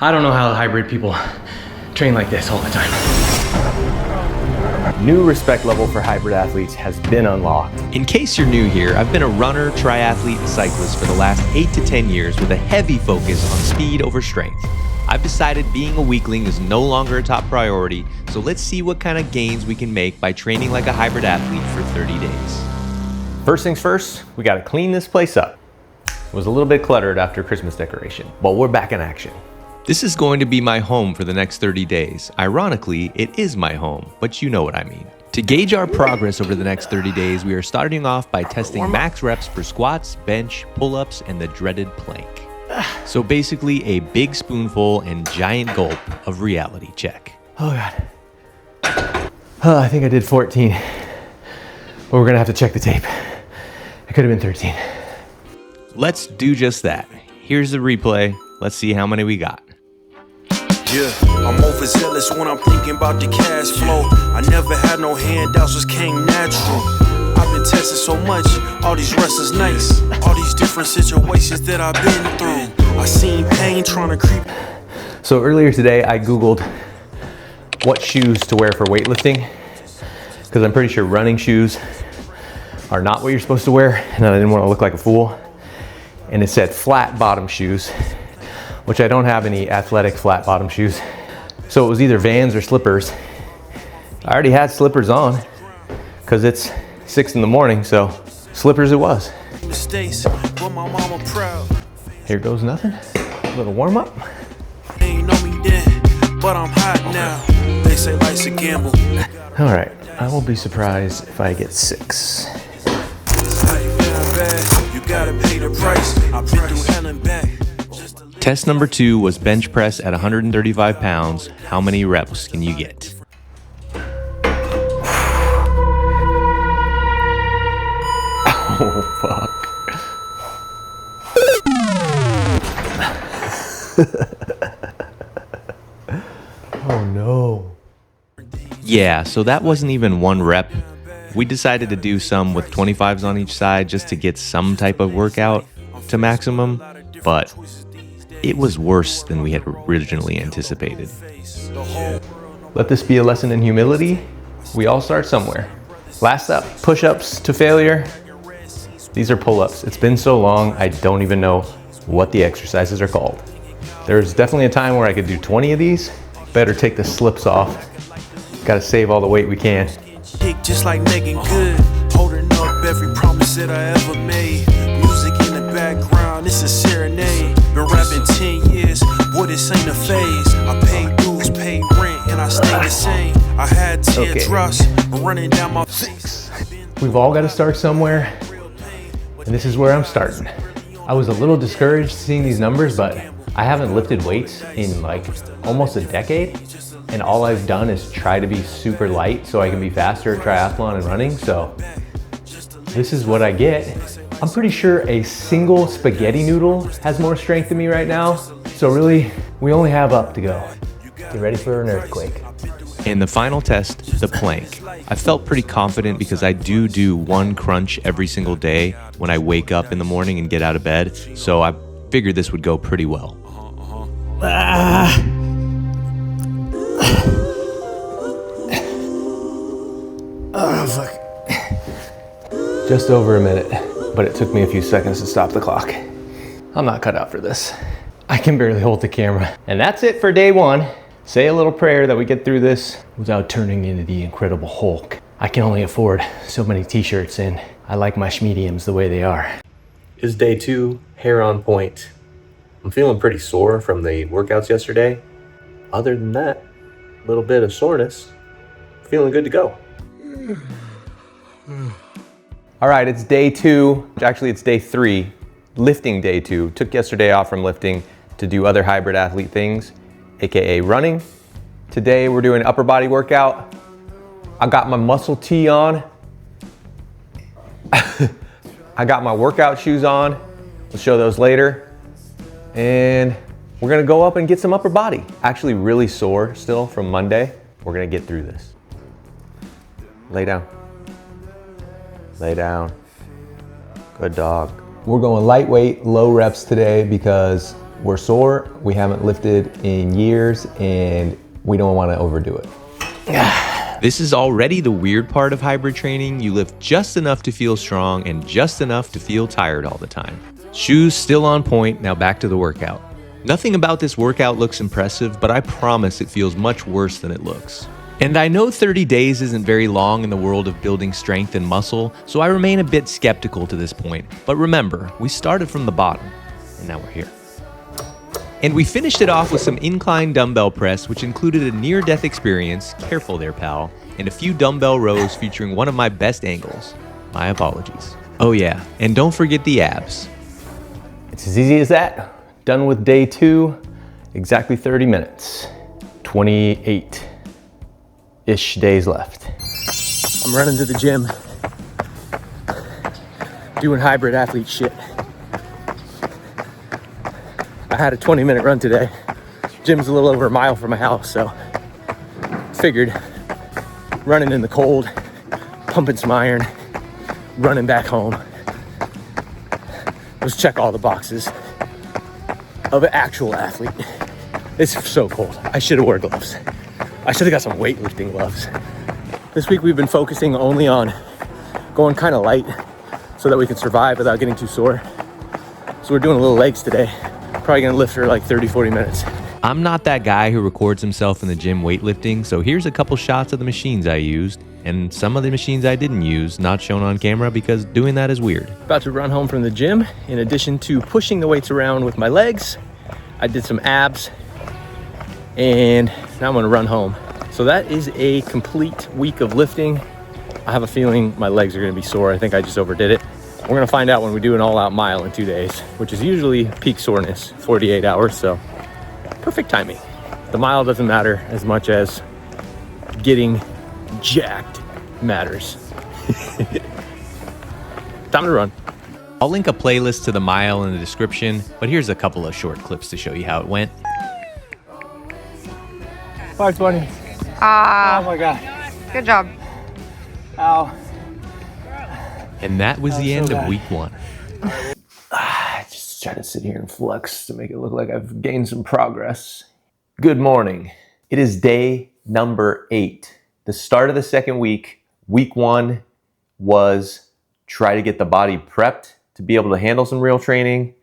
I don't know how hybrid people train like this all the time. New respect level for hybrid athletes has been unlocked. In case you're new here, I've been a runner, triathlete, and cyclist for the last 8 to 10 years with a heavy focus on speed over strength. I've decided being a weakling is no longer a top priority, so let's see what kind of gains we can make by training like a hybrid athlete for 30 days. First things first, we gotta clean this place up. It was a little bit cluttered after Christmas decoration, but we're back in action. This is going to be my home for the next 30 days. Ironically, it is my home, but you know what I mean. To gauge our progress over the next 30 days, we are starting off by testing max reps for squats, bench, pull-ups, and the dreaded plank. So basically a big spoonful and giant gulp of reality check. Oh God. I think I did 14, but we're gonna have to check the tape. It could have been 13. Let's do just that. Here's the replay. Let's see how many we got. Yeah, I'm overzealous when I'm thinking about the cash flow. I never had no handouts, just came natural. I've been tested so much, all these wrestlers nice. All these different situations that I've been through. I seen pain trying to creep. So earlier today, I Googled what shoes to wear for weightlifting, because I'm pretty sure running shoes are not what you're supposed to wear, and I didn't want to look like a fool. And it said flat bottom shoes, which I don't have any athletic flat bottom shoes. So it was either Vans or slippers. I already had slippers on because it's 6 in the morning, so slippers it was. Here goes nothing. A little warm up. Ain't know me then, but I'm hot now. They say life's a gamble. All right, I will be surprised if I get 6. You gotta pay the price. I've been through hell and back. Test number 2 was bench press at 135 pounds. How many reps can you get? Oh, fuck. Oh, no. Yeah, so that wasn't even 1 rep. We decided to do some with 25s on each side just to get some type of workout to maximum, but it was worse than we had originally anticipated. Let this be a lesson in humility. We all start somewhere. Last up, push-ups to failure. These are pull-ups. It's been so long, I don't even know what the exercises are called. There's definitely a time where I could do 20 of these. Better take the slips off. Gotta save all the weight we can. Just like Megan Good, holding up every promise that I ever made. Music in the background, it's a serenade. Been rapping 10 years, boy, this ain't a phase. I paid dues, paid rent, and I stay the same. I had teardrops running down my face. We've all got to start somewhere, and this is where I'm starting. I was a little discouraged seeing these numbers, but I haven't lifted weights in like almost a decade, and all I've done is try to be super light so I can be faster at triathlon and running, so this is what I get. I'm pretty sure a single spaghetti noodle has more strength than me right now, so really, we only have up to go. Get ready for an earthquake. In the final test, the plank. I felt pretty confident because I do 1 crunch every single day when I wake up in the morning and get out of bed, so I figured this would go pretty well. Oh, fuck. Just over a minute, but it took me a few seconds to stop the clock. I'm not cut out for this. I can barely hold the camera. And that's it for day 1. Say a little prayer that we get through this without turning into the Incredible Hulk. I can only afford so many t-shirts, and I like my schmediums the way they are. It's day 2, hair on point. I'm feeling pretty sore from the workouts yesterday. Other than that, a little bit of soreness. Feeling good to go. All right, it's day 2. Actually, it's day 3. Lifting day 2. Took yesterday off from lifting to do other hybrid athlete things, AKA running. Today, we're doing an upper body workout. I got my muscle tee on. I got my workout shoes on. We'll show those later. And we're gonna go up and get some upper body. Actually really sore still from Monday. We're gonna get through this. Lay down. Lay down. Good dog. We're going lightweight, low reps today because We're sore, we haven't lifted in years, and we don't want to overdo it. This is already the weird part of hybrid training. You lift just enough to feel strong and just enough to feel tired all the time. Shoes still on point, now back to the workout. Nothing about this workout looks impressive, but I promise it feels much worse than it looks. And I know 30 days isn't very long in the world of building strength and muscle, so I remain a bit skeptical to this point. But remember, we started from the bottom, and now we're here. And we finished it off with some incline dumbbell press, which included a near-death experience, careful there pal, and a few dumbbell rows featuring one of my best angles. My apologies. Oh yeah, and don't forget the abs. It's as easy as that. Done with day 2, exactly 30 minutes. 28-ish days left. I'm running to the gym, doing hybrid athlete shit. I had a 20-minute run today. Gym's a little over a mile from my house, so figured running in the cold, pumping some iron, running back home. Let's check all the boxes of an actual athlete. It's so cold. I should have worn gloves. I should have got some weightlifting gloves. This week we've been focusing only on going kind of light so that we can survive without getting too sore. So we're doing a little legs today. Probably gonna lift for like 30-40 minutes. I'm not that guy who records himself in the gym weightlifting, so here's a couple shots of the machines I used, and some of the machines I didn't use, not shown on camera because doing that is weird. About to run home from the gym. In addition to pushing the weights around with my legs, I did some abs, and now I'm gonna run home. So that is a complete week of lifting. I have a feeling my legs are gonna be sore. I think I just overdid it. We're gonna find out when we do an all-out mile in 2 days, which is usually peak soreness, 48 hours, so perfect timing. The mile doesn't matter as much as getting jacked matters. Time to run. I'll link a playlist to the mile in the description, but here's a couple of short clips to show you how it went. 520. Ah, Oh my God. good job. Ow. And that was the end of week 1. I just try to sit here and flex to make it look like I've gained some progress. Good morning. It is day number 8. The start of the second week. Week 1 was try to get the body prepped to be able to handle some real training.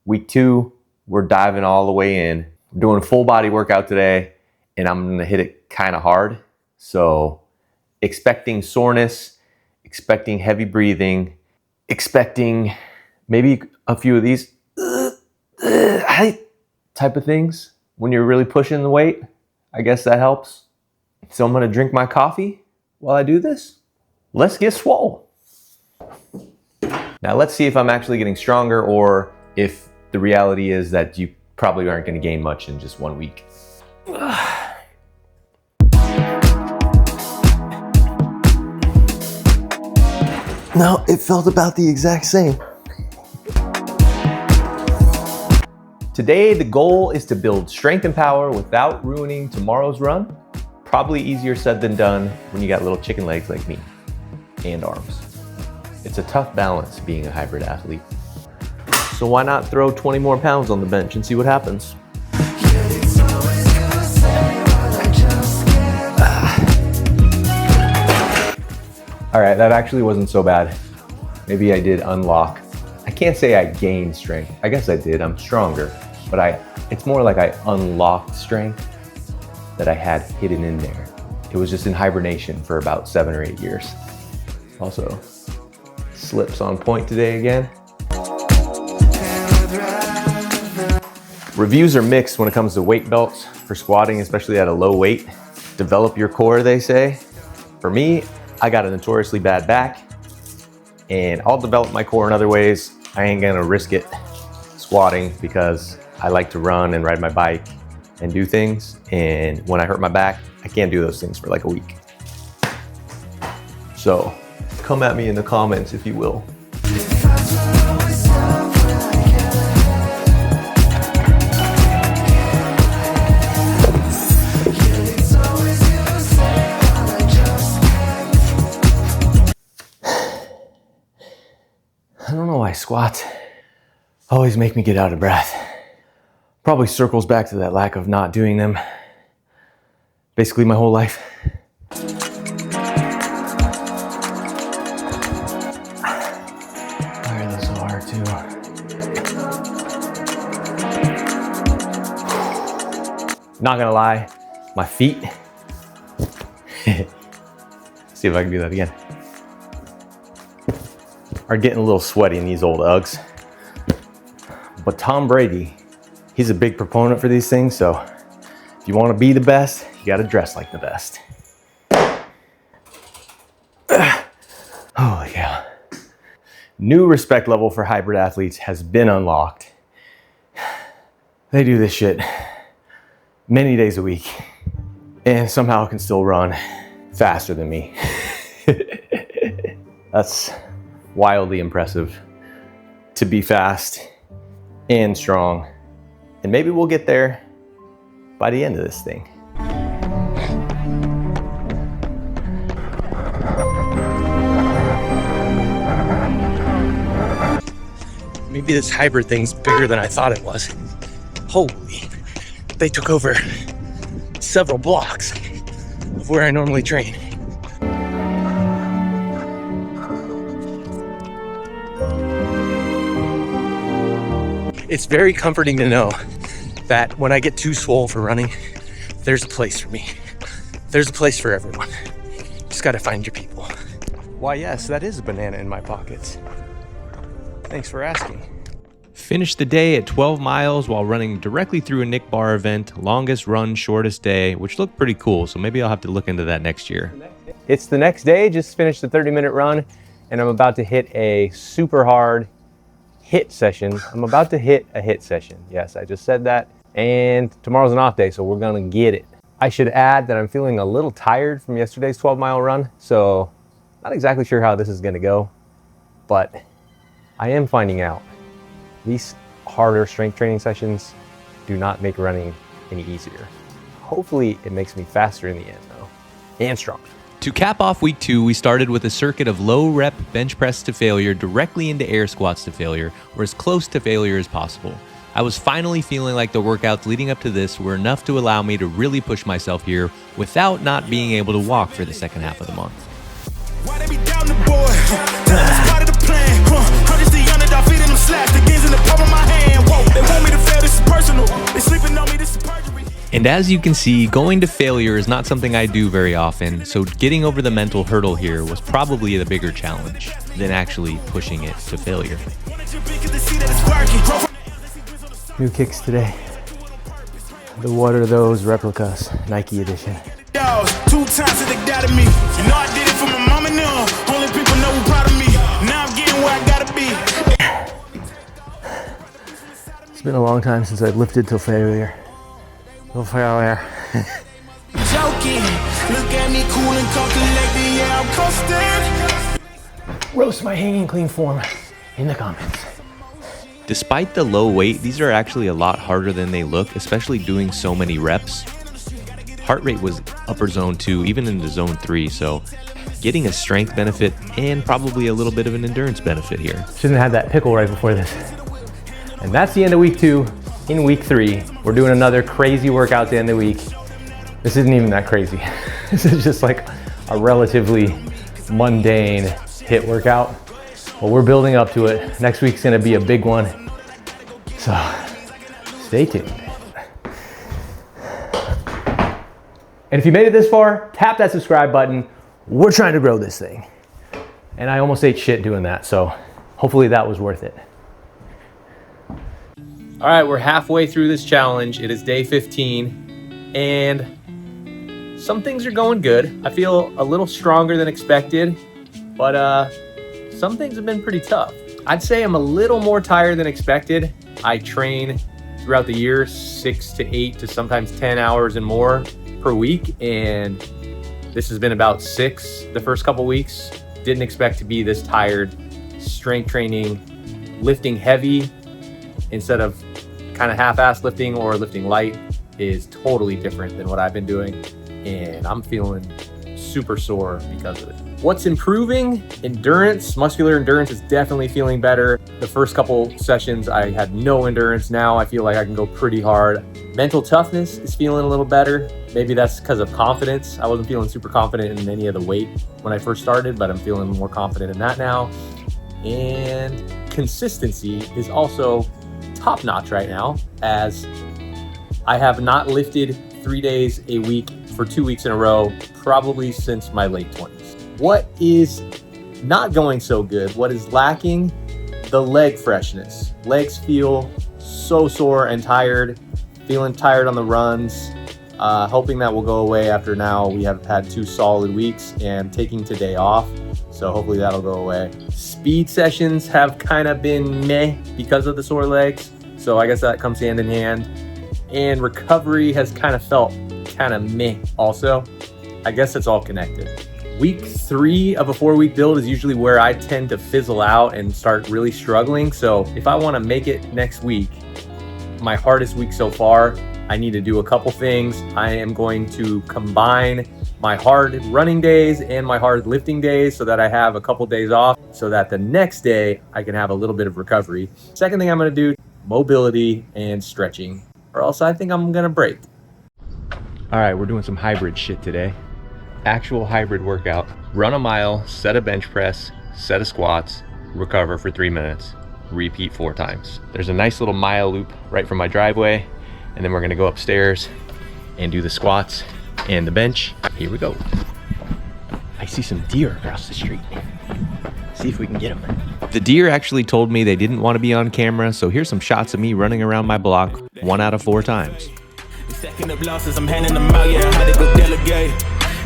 Week 2, we're diving all the way in. We're doing a full body workout today, and I'm gonna hit it kind of hard. So expecting soreness, expecting heavy breathing, expecting maybe a few of these type of things when you're really pushing the weight. I guess that helps. So I'm gonna drink my coffee while I do this. Let's get swole. Now let's see if I'm actually getting stronger or if the reality is that you probably aren't gonna gain much in just 1 week. No, it felt about the exact same. Today, the goal is to build strength and power without ruining tomorrow's run. Probably easier said than done when you got little chicken legs like me and arms. It's a tough balance being a hybrid athlete. So why not throw 20 more pounds on the bench and see what happens? All right, that actually wasn't so bad. Maybe I did unlock. I can't say I gained strength. I guess I did, I'm stronger. But it's more like I unlocked strength that I had hidden in there. It was just in hibernation for about 7 or 8 years. Also, slips on point today again. Reviews are mixed when it comes to weight belts for squatting, especially at a low weight. Develop your core, they say. For me, I got a notoriously bad back, and I'll develop my core in other ways. I ain't gonna risk it squatting because I like to run and ride my bike and do things. And when I hurt my back, I can't do those things for like a week. So come at me in the comments if you will. I don't know why squats always make me get out of breath. Probably circles back to that lack of not doing them basically my whole life. Why are those so hard too? Not gonna lie, my feet. See if I can do that again. Are getting a little sweaty in these old Uggs. But Tom Brady, he's a big proponent for these things, so if you want to be the best, you got to dress like the best. Oh yeah. New respect level for hybrid athletes has been unlocked. They do this shit many days a week and somehow can still run faster than me. That's wildly impressive to be fast and strong. And maybe we'll get there by the end of this thing. Maybe this hybrid thing's bigger than I thought it was. Holy, they took over several blocks of where I normally train. It's very comforting to know that when I get too swole for running, there's a place for me. There's a place for everyone. Just gotta find your people. Why, yes, that is a banana in my pockets. Thanks for asking. Finished the day at 12 miles while running directly through a Nick Bar event, longest run, shortest day, which looked pretty cool, so maybe I'll have to look into that next year. It's the next day, just finished the 30-minute run, and I'm about to hit a super hard hit session. I'm about to hit a hit session. Yes, I just said that. And tomorrow's an off day, so we're gonna get it. I should add that I'm feeling a little tired from yesterday's 12-mile run, so not exactly sure how this is gonna go, but I am finding out these harder strength training sessions do not make running any easier. Hopefully it makes me faster in the end though, and stronger. To cap off week 2, we started with a circuit of low rep bench press to failure directly into air squats to failure, or as close to failure as possible. I was finally feeling like the workouts leading up to this were enough to allow me to really push myself here without not being able to walk for the second half of the month. Why they be down the boy? That's part of the plan. I'm just the underdog feeding them slaps. The gains in the palm of my hand. Whoa, they want me to fail. This is personal. They sleeping on me. This is perjury. And as you can see, going to failure is not something I do very often, so getting over the mental hurdle here was probably the bigger challenge than actually pushing it to failure. New kicks today. What are those replicas? Nike edition. 2 times that they doubted me. You know I did it for my mama now. Only people know who proud of me. Now I'm getting where I gotta be. It's been a long time since I've lifted till failure. Till failure. Joking. Look at me cool and calm, collected. Yeah, I'm coasting. Roast my hanging clean form in the comments. Despite the low weight, these are actually a lot harder than they look, especially doing so many reps. Heart rate was upper zone 2, even into zone 3, so getting a strength benefit and probably a little bit of an endurance benefit here. Shouldn't have had that pickle right before this. And that's the end of week 2. In week 3, we're doing another crazy workout at the end of the week. This isn't even that crazy. This is just like a relatively mundane HIIT workout. But we're building up to it. Next week's gonna be a big one. So stay tuned. And if you made it this far, tap that subscribe button. We're trying to grow this thing. And I almost ate shit doing that, so hopefully that was worth it. All right, we're halfway through this challenge. It is day 15, and some things are going good. I feel a little stronger than expected, but some things have been pretty tough. I'd say I'm a little more tired than expected. I train throughout the year 6 to 8 to sometimes 10 hours and more per week, and this has been about 6 the first couple weeks. Didn't expect to be this tired. Strength training, lifting heavy instead of kind of half-ass lifting or lifting light is totally different than what I've been doing, and I'm feeling super sore because of it. What's improving? Endurance, muscular endurance is definitely feeling better. The first couple sessions, I had no endurance. Now I feel like I can go pretty hard. Mental toughness is feeling a little better. Maybe that's because of confidence. I wasn't feeling super confident in any of the weight when I first started, but I'm feeling more confident in that now. And consistency is also top notch right now, as I have not lifted 3 days a week for 2 weeks in a row, probably since my late 20s. What is not going so good? What is lacking? The leg freshness. Legs feel so sore and tired, feeling tired on the runs. Hoping that will go away after now we have had 2 solid weeks and taking today off. So hopefully that'll go away. Speed sessions have kind of been meh because of the sore legs. So I guess that comes hand in hand. And recovery has kind of felt kind of meh also. I guess it's all connected. Week 3 of a 4-week build is usually where I tend to fizzle out and start really struggling. So if I want to make it next week, my hardest week so far, I need to do a couple things. I am going to combine my hard running days and my hard lifting days so that I have a couple days off so that the next day I can have a little bit of recovery. Second thing I'm going to do, mobility and stretching, or else I think I'm going to break. All right, we're doing some hybrid shit today. Actual hybrid workout. Run a mile, set a bench press, set of squats, recover for 3 minutes. Repeat 4 times. There's a nice little mile loop right from my driveway, and then we're gonna go upstairs and do the squats and the bench. Here we go. I see some deer across the street. See if we can get them. The deer actually told me they didn't want to be on camera, so here's some shots of me running around my block 1 out of 4 times. Stacking up losses, I'm handing them out, yeah, I had to go delegate.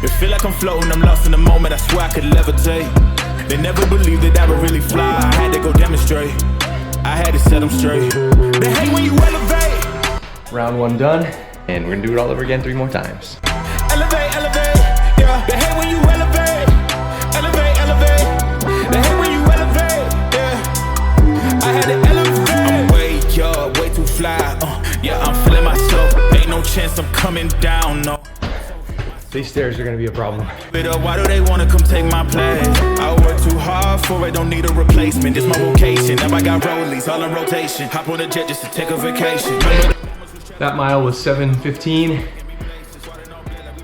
It feel like I'm floating, I'm lost in the moment, I swear I could levitate. They never believed that I would really fly, I had to go demonstrate. I had to set them straight. They hate when you elevate. Round 1 done, and we're gonna do it all over again 3 more times. Elevate, elevate, yeah. They hate when you elevate. Elevate, elevate. They hate when you elevate, yeah. I had to elevate. I'm way too fly, yeah, I'm feeling myself. Ain't no chance I'm coming down, no. These stairs are gonna be a problem. Why do they wanna come take my place? I work too hard for it, don't need a replacement. This my vocation, now I got rollies all in rotation. Hop on a jet just to take a vacation. That mile was 7:15.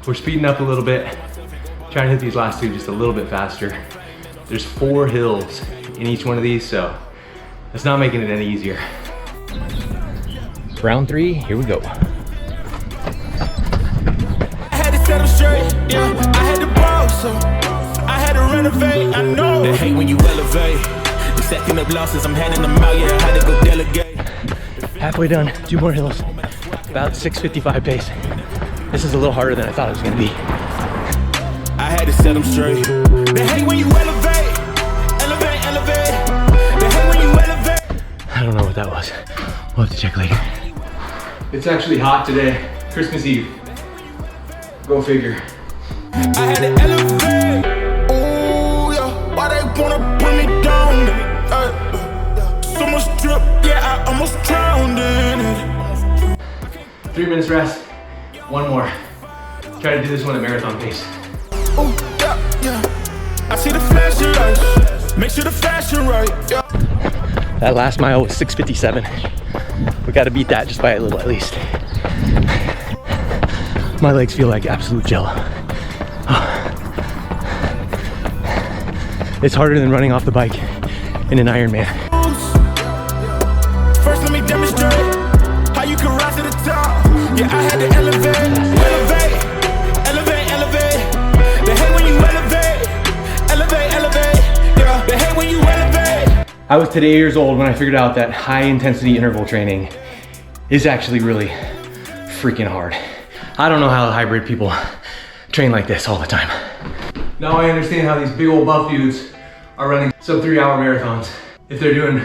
We're speeding up a little bit. Trying to hit these last 2 just a little bit faster. There's 4 hills in each one of these, so it's not making it any easier. Round 3, here we go. Set them straight, yeah, I had to borrow, so I had to renovate, I know. They hate when you elevate. The second of losses, I'm handing them out, yeah, I had to go delegate. Halfway done, 2 more hills. About 6:55 pace. This is a little harder than I thought it was gonna be. I had to set them straight. They hate when you elevate. Elevate, elevate. They hate when you elevate. I don't know what that was. We'll have to check later. It's actually hot today, Christmas Eve. Go figure. I had to elevate. Ooh, yeah. Why they wanna put me down? So much drip, yeah, I almost drowned in it. 3 minutes rest. 1 more. Try to do this one at marathon pace. Ooh, yeah, yeah. I see the flashing lights. Make sure the fashion right. Yeah. That last mile was 6:57. We gotta beat that just by a little at least. My legs feel like absolute jello. It's harder than running off the bike in an Ironman. First, let me demonstrate how you can rise to the top. Yeah, I had to elevate, elevate, elevate, elevate. They hate when you elevate, elevate, elevate. Yeah, they hate when you elevate. I was today 8 years old when I figured out that high intensity interval training is actually really freaking hard. I don't know how the hybrid people train like this all the time. Now I understand how these big old buff dudes are running sub 3 hour marathons if they're doing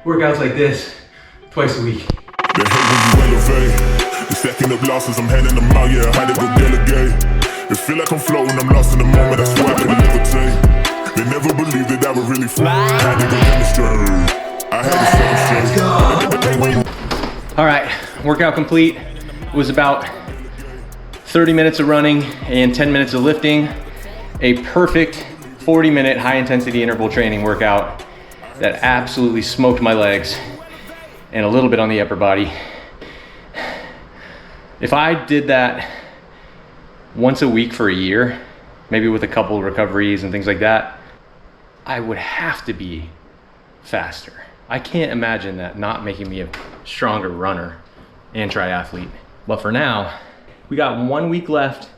workouts like this twice a week. They hate when you elevate. The second of losses, I'm handing them out, yeah, I had to go delegate. It feel like I'm floating, I'm lost in the moment, I swear I could levitate. They never believed that I would really fly. I had to go demonstrate. I had to set them straight. All right, workout complete. It was about 30 minutes of running and 10 minutes of lifting. A perfect 40-minute high intensity interval training workout. that absolutely smoked my legs and a little bit on the upper body. If I did that once a week for a year, maybe with a couple of recoveries and things like that, I would have to be faster. I can't imagine that not making me a stronger runner and triathlete. But for now, we got 1 week left.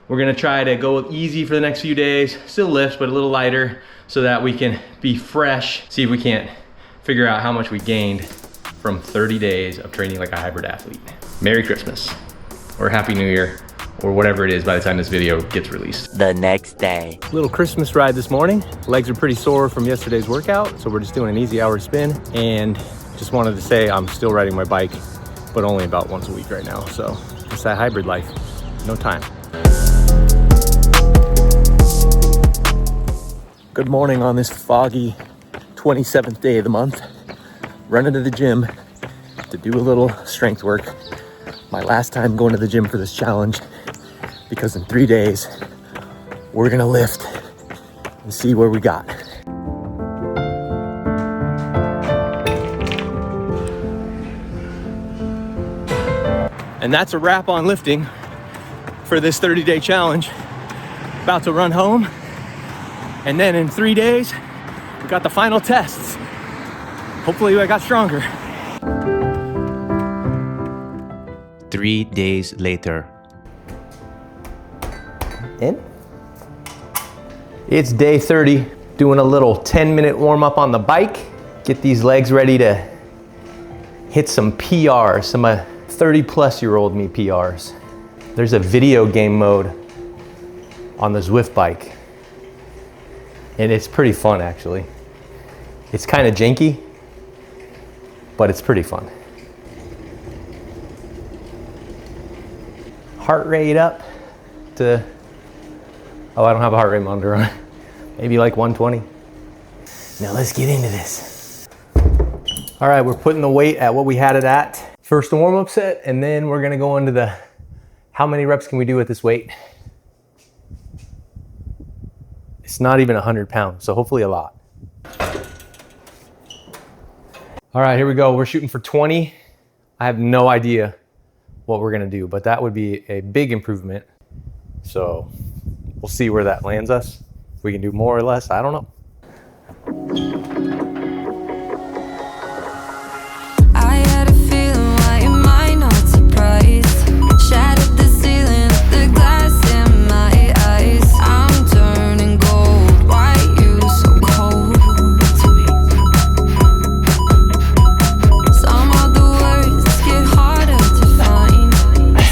We're gonna try to go easy for the next few days, still lift, but a little lighter so that we can be fresh. See if we can't figure out how much we gained from 30 days of training like a hybrid athlete. Merry Christmas, or Happy New Year, or whatever it is by the time this video gets released. The next day. Little Christmas ride this morning. Legs are pretty sore from yesterday's workout, so we're just doing an easy hour spin. And just wanted to say I'm still riding my bike, but only about once a week right now. So it's that hybrid life, no time. Good morning on this foggy 27th day of the month. Running to the gym to do a little strength work. My last time going to the gym for this challenge, because in 3 days, we're gonna lift and see where we got. And that's a wrap on lifting for this 30-day challenge. About to run home. And then in 3 days, we got the final tests. Hopefully I got stronger. 3 days later. In. It's day 30, doing a little 10-minute warm up on the bike. Get these legs ready to hit some PRs, some 30-plus-year-old me PRs. There's a video game mode on the Zwift bike. And it's pretty fun, actually. It's kind of janky, but it's pretty fun. Heart rate up to, oh, I don't have a heart rate monitor on. Maybe like 120. Now let's get into this. All right, we're putting the weight at what we had it at. First the warm-up set, and then we're gonna go into the, how many reps can we do with this weight? It's not even 100 pounds, so hopefully a lot. All right, here we go. We're shooting for 20. I have no idea what we're gonna do, but that would be a big improvement. So we'll see where that lands us. If we can do more or less, I don't know. I had a feeling, why am I not surprised? Shattered the ceiling, the glass in my eyes. I'm turning gold, why you so cold to me? Some of the words get harder to find.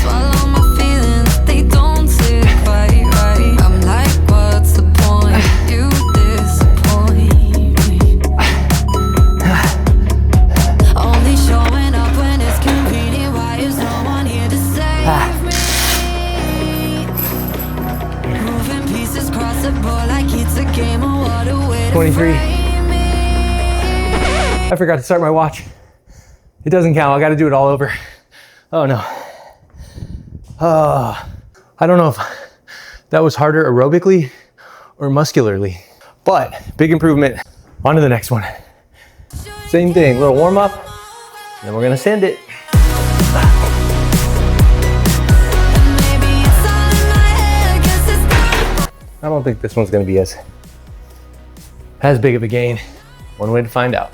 Swallow my feelings, they don't sit quite right. I'm like, what's the point? You disappoint me. Only showing up when it's convenient. Why is no one here to save me? Moving pieces across the board like it's a game of what a way to 23. frame me. I forgot to start my watch. It doesn't count, I gotta do it all over. Oh no. I don't know if that was harder aerobically or muscularly, but big improvement. On to the next one. Same thing, little warm up, and then we're gonna send it. Maybe it's all in my head, guess it's not. I don't think this one's gonna be as big of a gain. One way to find out.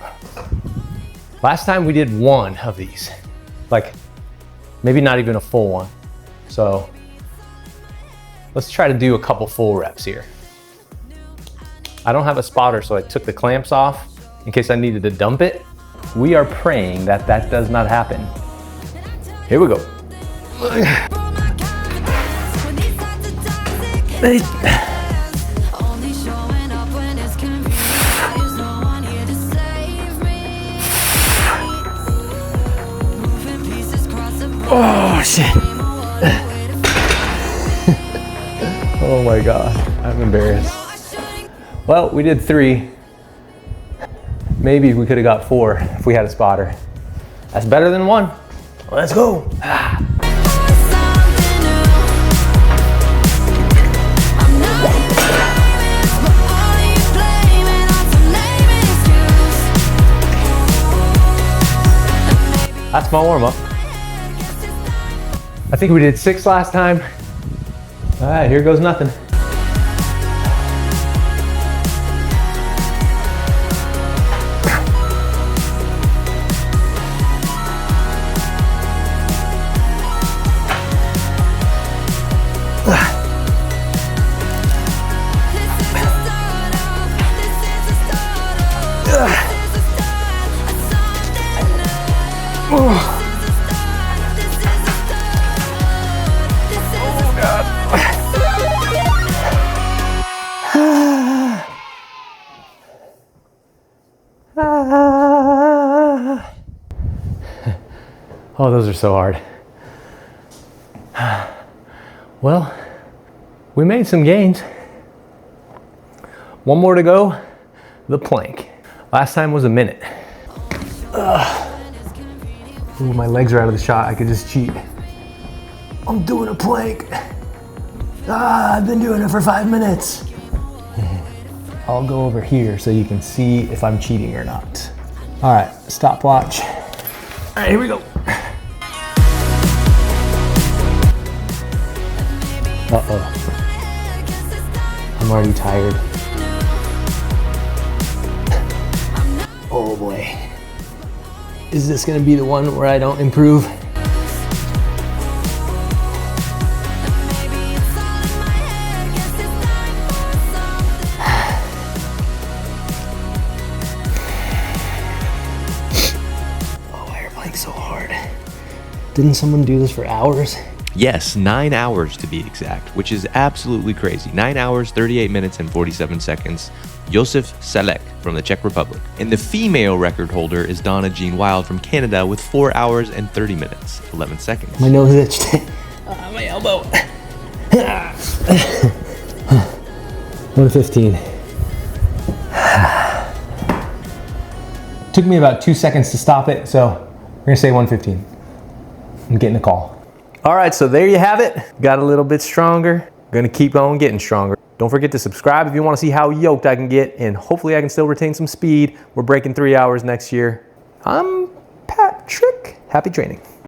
Last time we did one of these, like maybe not even a full one. So let's try to do a couple full reps here. I don't have a spotter, so I took the clamps off in case I needed to dump it. We are praying that that does not happen. Here we go. Roll my confidence when these thoughts are toxic. Only showing up when it's convenient. There's no one here to save me. Moving pieces across the board. Oh shit. Oh my God, I'm embarrassed. Well, we did 3. Maybe we could have got 4 if we had a spotter. That's better than 1. Let's go. Something new. I'm not famous, but all you blaming on some lame excuse. That's my warm up. I think we did 6 last time. All right, here goes nothing. Oh, those are so hard. Well, we made some gains. One more to go, the plank. Last time was a minute. Ooh, my legs are out of the shot, I could just cheat. I'm doing a plank. I've been doing it for 5 minutes. I'll go over here so you can see if I'm cheating or not. All right, stopwatch. All right, here we go. Uh-oh. I'm already tired. Oh boy. Is this gonna be the one where I don't improve? Oh, why are planks so hard? Didn't someone do this for hours? Yes, 9 hours to be exact, which is absolutely crazy. 9 hours, 38 minutes, and 47 seconds. Josef Salek from the Czech Republic. And the female record holder is Donna Jean Wild from Canada with 4 hours and 30 minutes, 11 seconds. My nose itched. My elbow. 115. Took me about 2 seconds to stop it, so we're gonna say 115. I'm getting a call. All right, so there you have it. Got a little bit stronger. Gonna keep on getting stronger. Don't forget to subscribe if you wanna see how yoked I can get, and hopefully I can still retain some speed. We're breaking 3 hours next year. I'm Patrick. Happy training.